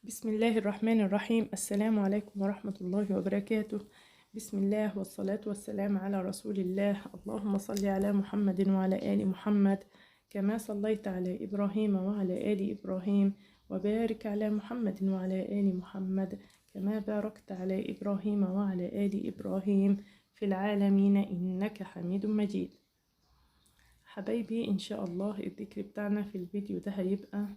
بسم الله الرحمن الرحيم. السلام عليكم ورحمة الله وبركاته. بسم الله والصلاة والسلام على رسول الله. اللهم صل على محمد وعلى آل محمد كما صليت على إبراهيم وعلى آل إبراهيم، وبارك على محمد وعلى آل محمد كما باركت على إبراهيم وعلى آل إبراهيم في العالمين إنك حميد مجيد. حبايبي إن شاء الله الذكر بتاعنا في الفيديو ده هيبقى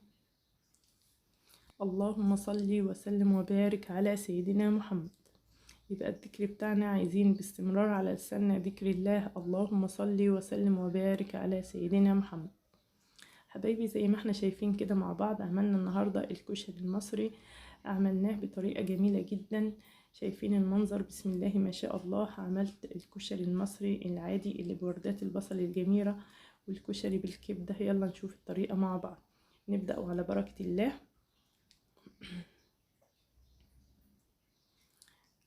اللهم صل وسلم وبارك على سيدنا محمد. يبقى الذكر بتاعنا عايزين باستمرار على لساننا ذكر الله، اللهم صل وسلم وبارك على سيدنا محمد. حبايبي زي ما احنا شايفين كده مع بعض، عملنا النهاردة الكشري المصري، عملناه بطريقة جميلة جدا. شايفين المنظر؟ بسم الله ما شاء الله. عملت الكشري المصري العادي اللي بوردات البصل الجميلة والكشري بالكبدة. يلا نشوف الطريقة مع بعض. نبدأ على بركة الله.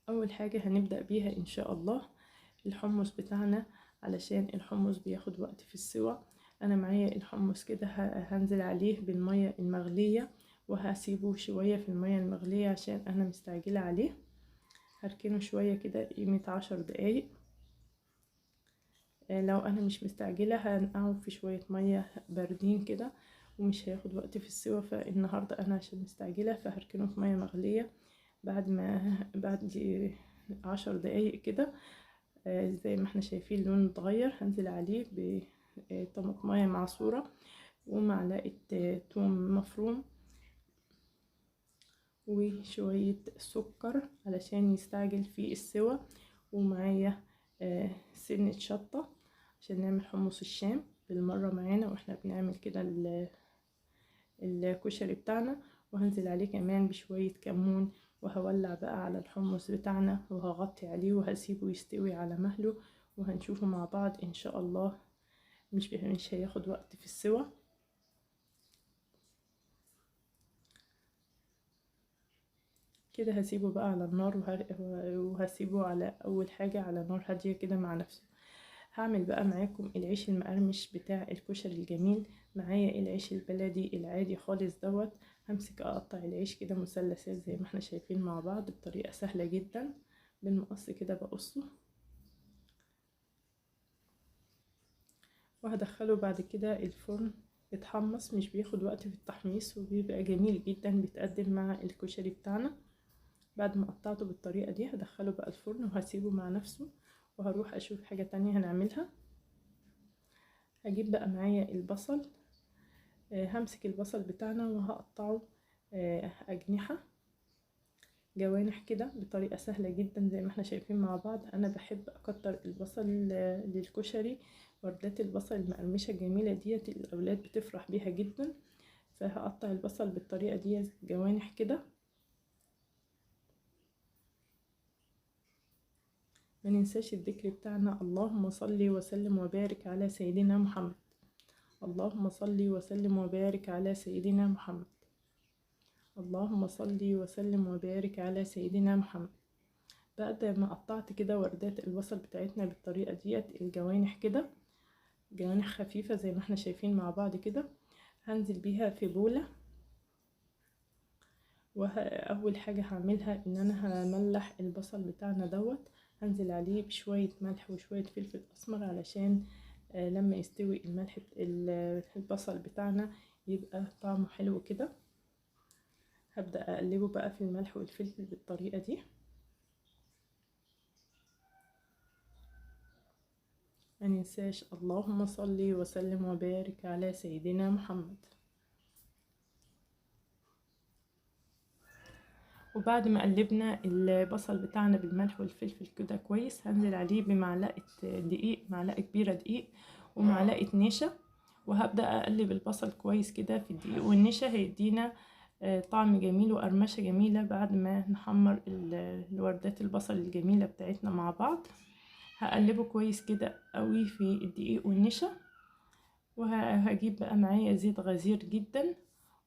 اول حاجة هنبدأ بيها ان شاء الله الحمص بتاعنا، علشان الحمص بياخد وقت في السوى. انا معايا الحمص كده هنزل عليه بالمية المغلية، وهسيبه شوية في المية المغلية عشان انا مستعجلة عليه. هركنه شوية كده قيمة 10 دقايق. لو انا مش مستعجلة هنقعه في شوية مية باردين كده ومش هياخد وقت في السوى. فالنهاردة انا عشان مستعجلة فهركنه في مية مغلية. بعد 10 دقايق كده زي ما احنا شايفين لونه اتغير، هنزل عليه بطماطمايه معصورة ومعلقة توم مفروم وشوية سكر علشان يستعجل في السوى، ومعايا سنة شطة عشان نعمل حمص الشام بالمرة معانا واحنا بنعمل كده الكشري بتاعنا. وهنزل عليه كمان بشوية كمون، وهولع بقى على الحمص بتاعنا وهغطي عليه وهسيبه يستوي على مهله، وهنشوفه مع بعض ان شاء الله. مش هياخد وقت في السوى. كده هسيبه بقى على النار وهسيبه على اول حاجة على نار هادية كده مع نفسه. هعمل بقى معاكم العيش المقرمش بتاع الكشري الجميل. معايا العيش البلدي العادي خالص دوت. همسك اقطع العيش كده مثلثات زي ما احنا شايفين مع بعض بطريقة سهلة جدا. بالمقص كده بقصه، وهدخله بعد كده الفرن يتحمص. مش بياخد وقت في التحميص وبيبقى جميل جدا، بيتقدم مع الكشري بتاعنا. بعد ما قطعته بالطريقة دي هدخله بقى الفرن وهسيبه مع نفسه، وهروح اشوف حاجة تانية هنعملها. هجيب بقى معايا البصل. همسك البصل بتاعنا وهقطعه أجنحة جوانح كده بطريقة سهلة جدا زي ما احنا شايفين مع بعض. أنا بحب أكتر البصل للكشري. وردات البصل المقرمشة الجميلة ديت الأولاد بتفرح بيها جدا. فهقطع البصل بالطريقة دي جوانح كده. ما ننساش الذكر بتاعنا، اللهم صل وسلم وبارك على سيدنا محمد. اللهم صل وسلم وبارك على سيدنا محمد. اللهم صل وسلم وبارك على سيدنا محمد. بعد ما قطعت كده وردات البصل بتاعتنا بالطريقة ديت الجوانح كده، جوانح خفيفة زي ما احنا شايفين مع بعض كده، هنزل بيها في بولة. واول حاجة هعملها ان انا هملح البصل بتاعنا دوت. هنزل عليه بشوية ملح وشوية فلفل اسمر علشان لما يستوي الملح البصل بتاعنا يبقى طعمه حلو كده. هبدأ اقلبه بقى في الملح والفلفل بالطريقة دي. ما ننساش اللهم صل وسلم وبارك على سيدنا محمد. وبعد ما قلبنا البصل بتاعنا بالملح والفلفل كده كويس، هنزل عليه بمعلقة دقيق، معلقة كبيرة دقيق ومعلقة نشا. وهبدأ اقلب البصل كويس كده في الدقيق والنشا، هيدينا طعم جميل وقرمشة جميلة بعد ما نحمر الوردات البصل الجميلة بتاعتنا مع بعض. هقلبه كويس كده قوي في الدقيق والنشا. وهجيب بقى معايا زيت غزير جدا،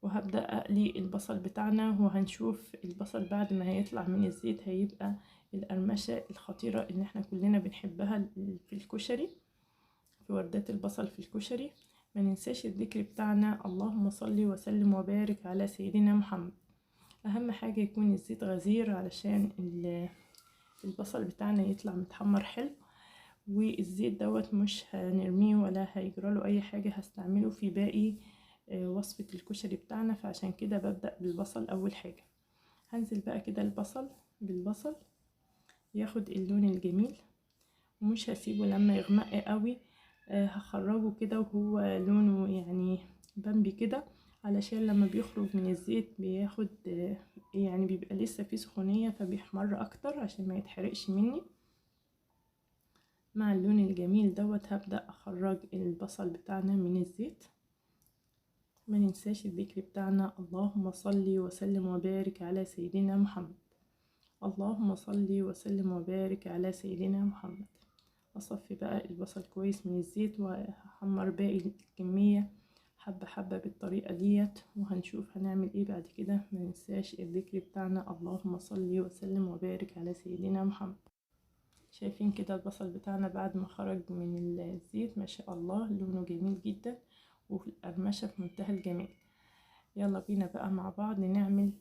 وهبدأ اقلي البصل بتاعنا. وهنشوف البصل بعد ما هيطلع من الزيت هيبقى القرمشة الخطيرة اللي احنا كلنا بنحبها في الكشري، في وردات البصل في الكشري. ما ننساش الذكر بتاعنا، اللهم صل وسلم وبارك على سيدنا محمد. اهم حاجة يكون الزيت غزير علشان البصل بتاعنا يطلع متحمر حلو. والزيت دوت مش هنرميه ولا هيجراله اي حاجة، هستعمله في باقي وصفة الكشري بتاعنا، فعشان كده ببدأ بالبصل اول حاجة. هنزل بقى كده بالبصل ياخد اللون الجميل، ومش هسيبه لما يغمق قوي. هخرجه كده وهو لونه يعني بامبي كده، علشان لما بيخرج من الزيت بياخد يعني بيبقى لسه فيه سخونية فبيحمر اكتر عشان ما يتحرقش مني. مع اللون الجميل دوت هبدأ اخرج البصل بتاعنا من الزيت. ما ننساش الذكر بتاعنا، اللهم صل وسلم وبارك على سيدنا محمد. اللهم صل وسلم وبارك على سيدنا محمد. اصفي بقى البصل كويس من الزيت وهحمر باقي الكمية حبة حبة بالطريقة ديت، وهنشوف هنعمل ايه بعد كده. ما ننساش الذكر بتاعنا، اللهم صل وسلم وبارك على سيدنا محمد. شايفين كده البصل بتاعنا بعد ما خرج من الزيت ما شاء الله لونه جميل جدا، وفي القرمشة في منتهى الجمال. يلا بينا بقى مع بعض نعمل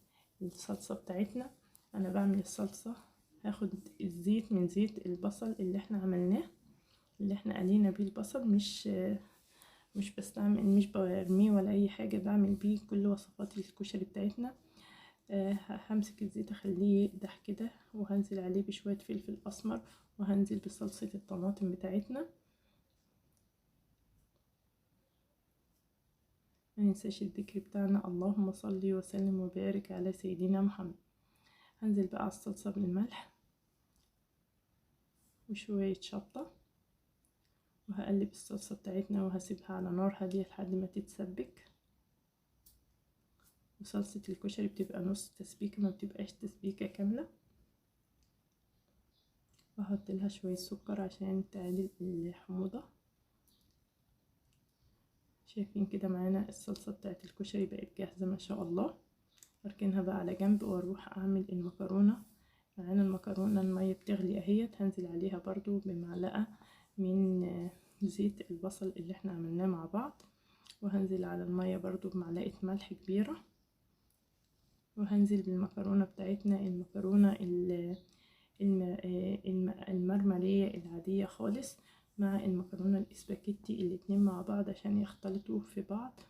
الصلصة بتاعتنا. انا بعمل الصلصة، هاخد الزيت من زيت البصل اللي احنا عملناه، اللي احنا قلينا بيه البصل، مش برميه ولا اي حاجة، بعمل بيه كل وصفات الكشري بتاعتنا. همسك الزيت اخليه يقدح كده، وهنزل عليه بشوية فلفل اسمر، وهنزل بصلصة الطماطم بتاعتنا. ما ننساش الذكر بتاعنا، اللهم صل وسلم وبارك على سيدنا محمد. هنزل بقى على الصلصة بالملح وشوية شطة، وهقلب الصلصة بتاعتنا وهسيبها على نار هادية لحد ما تتسبك. وصلصة الكشري بتبقى نص تسبيكة، ما بتبقاش تسبيكة كاملة. وهحط لها شوية سكر عشان تعادل الحموضة. شايفين كده معانا الصلصة بتاعت الكشري بقت جاهزة ما شاء الله. اركنها بقى على جنب واروح اعمل المكرونة. معانا المكرونة المية بتغلي اهيت، هنزل عليها برضو بمعلقة من زيت البصل اللي احنا عملناه مع بعض، وهنزل على المية برضو بمعلقة ملح كبيرة، وهنزل بالمكرونة بتاعتنا. المكرونة المرمرية العادية خالص مع المكرونة الاسباجيتي، الاتنين مع بعض عشان يختلطوا في بعض،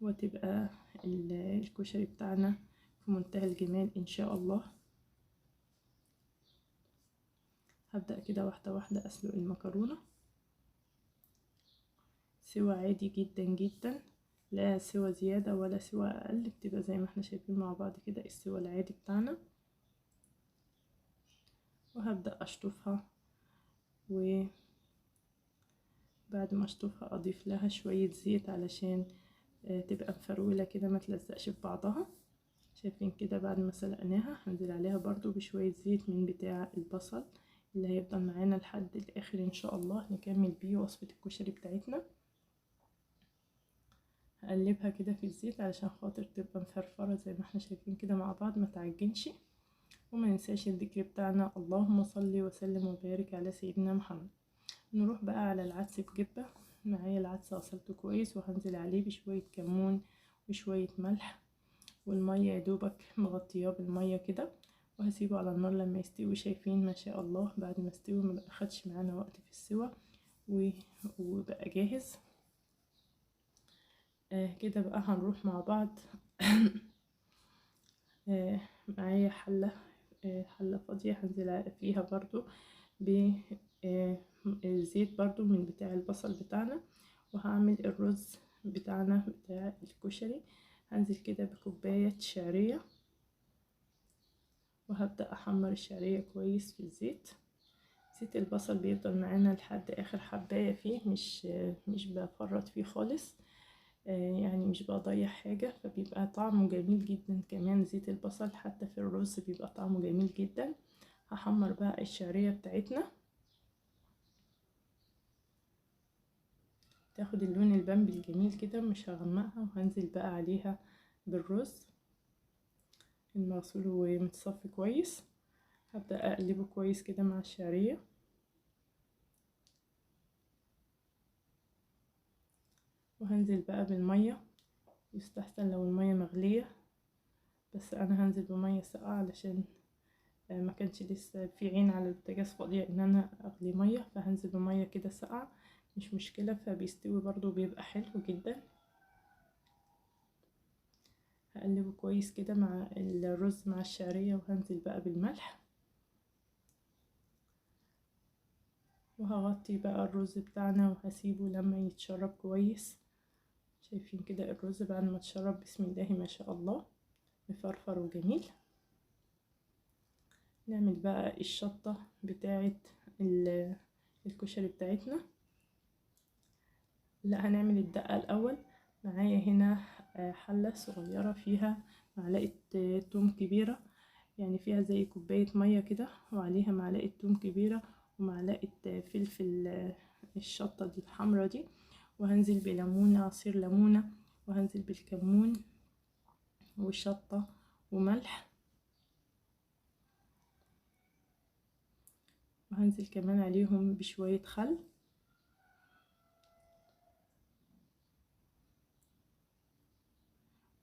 وتبقى الكشري بتاعنا في منتهى الجمال ان شاء الله. هبدأ كده واحدة واحدة اسلق المكرونة سوا عادي جدا جدا، لا سوا زيادة ولا سوا اقل، بتبقى زي ما احنا شايفين مع بعض كده السوا العادي بتاعنا. وهبدأ اشطفها، وبعد ما اشطفها اضيف لها شوية زيت علشان تبقى مفرولة كده ما تلزقش في بعضها. شايفين كده بعد ما سلقناها هنزل عليها برضو بشوية زيت من بتاع البصل اللي هيفضل معانا لحد الاخر ان شاء الله، نكمل بيه وصفة الكشري بتاعتنا. هقلبها كده في الزيت علشان خاطر تبقى مفرفرة زي ما احنا شايفين كده مع بعض، ما تعجنش. وما ننساش الذكر بتاعنا، اللهم صل وسلم وبارك على سيدنا محمد. نروح بقى على العدس بجبة. معايا العدس غسلته كويس، وهنزل عليه بشوية كمون وشوية ملح، والمية يدوبك مغطياه بالمية كده، وهسيبه على النار لما يستوي. شايفين ما شاء الله بعد ما استوي ما اخدش معانا وقت في السوا وبقى جاهز. كده بقى هنروح مع بعض. معايا حلة فاضية هنزل فيها برضو بالزيت برضو من بتاع البصل بتاعنا، وهعمل الرز بتاعنا بتاع الكشري. هنزل كده بكوباية شعرية، وهبدأ احمر الشعرية كويس في الزيت. زيت البصل بيفضل معانا لحد اخر حباية فيه، مش بفرط فيه خالص، يعني مش بضيع حاجة، فبيبقى طعمه جميل جدا. كمان زيت البصل حتى في الرز بيبقى طعمه جميل جدا. هحمر بقى الشعرية بتاعتنا تاخد اللون البامبي الجميل كده، مش هغمقها. وهنزل بقى عليها بالرز المغسول ومتصفي كويس. هبدأ اقلبه كويس كده مع الشعرية، وهنزل بقى بالمية. يستحسن لو المية مغلية بس انا هنزل بميه ساقعه علشان ما كانش لسه في عين على البوتاجاز فاضيه ان انا اغلي ميه، فهنزل بميه كده ساقعه مش مشكله، فبيستوي برضو بيبقى حلو جدا. هقلبه كويس كده مع الرز مع الشعريه، وهنزل بقى بالملح، وهغطي بقى الرز بتاعنا وهسيبه لما يتشرب كويس. شايفين كده الرز بعد ما اتشرب بسم الله ما شاء الله مفرفر وجميل. نعمل بقى الشطة بتاعة الكشري بتاعتنا. لا، هنعمل الدقة الاول. معايا هنا حلة صغيرة فيها معلقة توم كبيرة، يعني فيها زي كوباية مية كده، وعليها معلقة توم كبيرة ومعلقة فلفل الشطة دي الحمرا دي، وهنزل بليمونة عصير ليمونة، وهنزل بالكمون وشطة وملح، وهنزل كمان عليهم بشوية خل.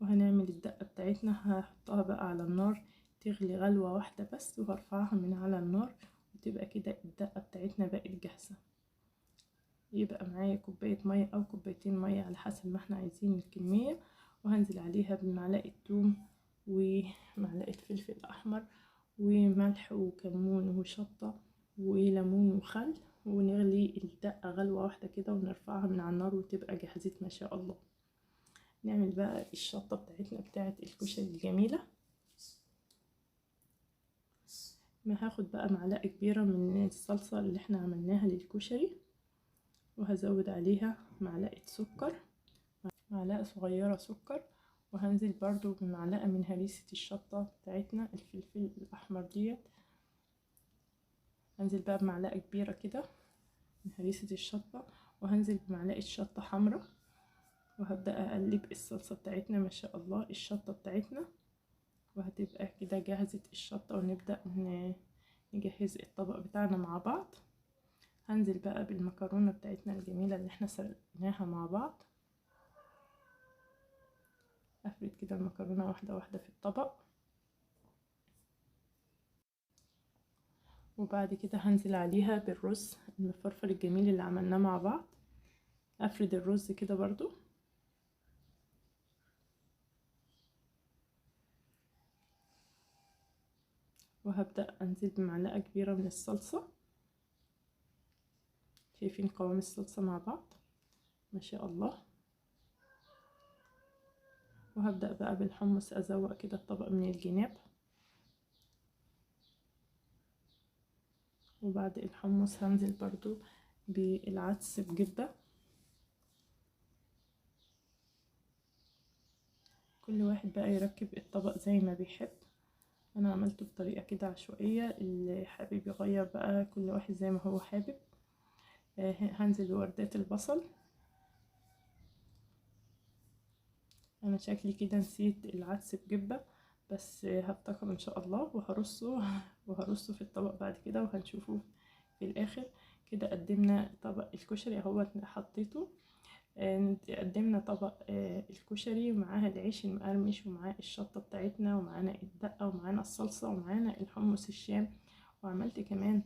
وهنعمل الدقة بتاعتنا، هحطها بقى على النار تغلي غلوة واحدة بس، وهرفعها من على النار، وتبقى كده الدقة بتاعتنا بقت جاهزة. يبقى معايا كوباية مية او كوبايتين مية على حسب ما احنا عايزين الكمية، وهنزل عليها بمعلقة توم ومعلقة فلفل احمر وملح وكمون وشطة وليمون وخل، ونغلي الدقة غلوة واحدة كده ونرفعها من على النار وتبقى جهزت ما شاء الله. نعمل بقى الشطة بتاعتنا بتاعت الكشري الجميلة. ما هاخد بقى معلقة كبيرة من الصلصة اللي احنا عملناها للكشري، وهزود عليها معلقة سكر، معلقة صغيرة سكر، وهنزل برضو بمعلقة من هريسة الشطة بتاعتنا الفلفل الأحمر ديت. هنزل بقى بمعلقة كبيرة كده من هريسة الشطة، وهنزل بمعلقة شطة حمرا، وهبدأ أقلب الصلصة بتاعتنا ما شاء الله الشطة بتاعتنا، وهتبقى كده جاهزة الشطة، ونبدأ نجهز الطبق بتاعنا مع بعض. هنزل بقى بالمكرونة بتاعتنا الجميلة اللي احنا سلقناها مع بعض. افرد كده المكرونة واحدة واحدة في الطبق، وبعد كده هنزل عليها بالرز المفرفر الجميل اللي عملناه مع بعض. افرد الرز كده برضو، وهبدأ انزل بمعلقة كبيرة من الصلصة. شايفين قوام الصلصة مع بعض ما شاء الله. وهبدأ بقى بالحمص ازوق كده الطبق من الجناب، وبعد الحمص هنزل برضو بالعدس بجبة. كل واحد بقى يركب الطبق زي ما بيحب، انا عملته بطريقة كده عشوائية، اللي حابب يغير بقى كل واحد زي ما هو حابب. هنزل بوردات البصل. انا شكلي كده نسيت العدس بجبة، بس هفتكر ان شاء الله وهرصه في الطبق بعد كده وهنشوفه في الاخر. كده قدمنا طبق الكشري اهو حطيته. قدمنا طبق الكشري ومعاها العيش المقرمش ومعاه الشطة بتاعتنا ومعانا الدقة ومعانا الصلصة ومعانا الحمص الشام. وعملت كمان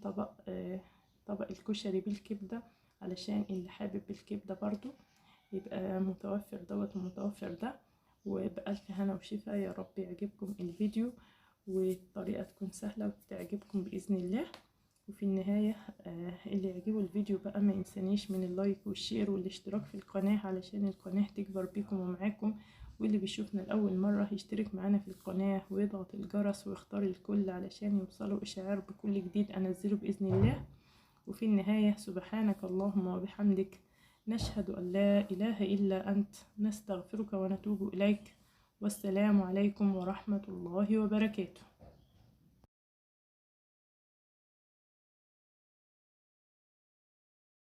طبق الكشري بالكبدة علشان اللي حابب الكبدة برضو يبقى متوفر دوت ومتوفر ده. وبألف هنا وشفا، يا رب يعجبكم الفيديو والطريقة تكون سهلة وتعجبكم بإذن الله. وفي النهاية اللي يعجبه الفيديو بقى ما ينسانيش من اللايك والشير والاشتراك في القناة علشان القناة تكبر بيكم ومعاكم. واللي بيشوفنا لأول مرة يشترك معانا في القناة ويضغط الجرس ويختار الكل علشان يوصلوا إشعار بكل جديد أنزله بإذن الله. وفي النهاية سبحانك اللهم وبحمدك نشهد أن لا إله إلا أنت نستغفرك ونتوب إليك. والسلام عليكم ورحمة الله وبركاته.